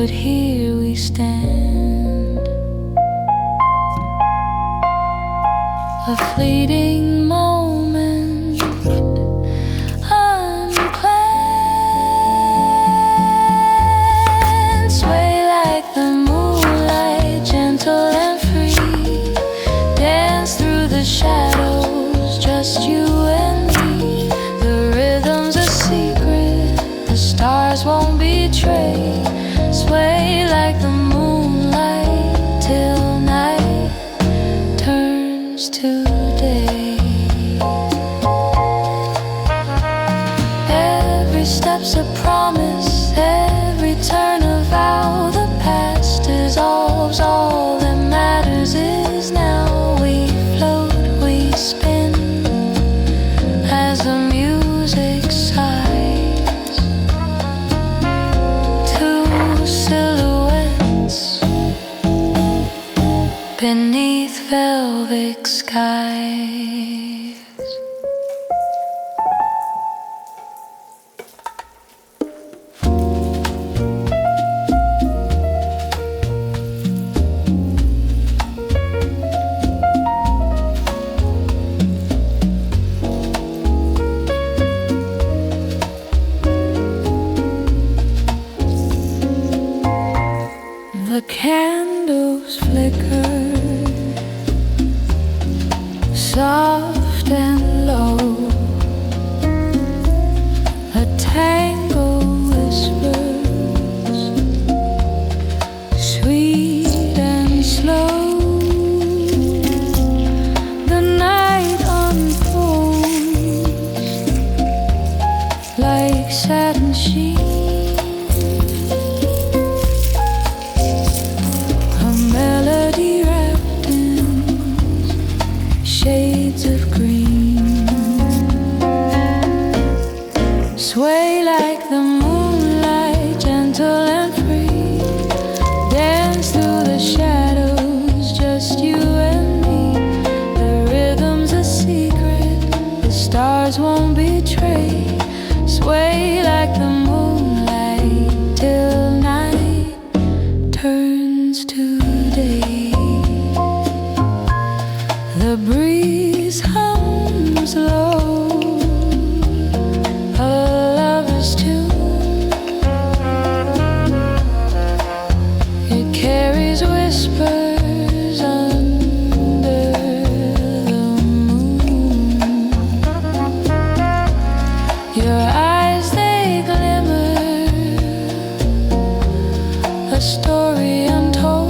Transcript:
but here we we stand. A fleeting moment, unplanned. Sway like the moonlight, gentle and free. Dance through the shadows, just you and me. The rhythm's a secret, the stars won't betray. Sway like the moonlight till night turns to day. Every step's a promise, every turn a vow. The past dissolves, all that matters is now. We float, we spin as the music sighs. Two silhouettes beneath velvet skies. The candles flicker, soft and low. A tango whispers, sweet and slow. The night unfolds like satin sheets. Melody wrapped in shades of green. Sway like the moonlight, gentle and free. Dance through the shadows, just you and me. The rhythm's a secret, the stars won't betray. Sway like the moonlight till night turns to day. The breeze hums low, a lover's tune. It carries whispers under the moon. Your eyes, they glimmer, a story untold.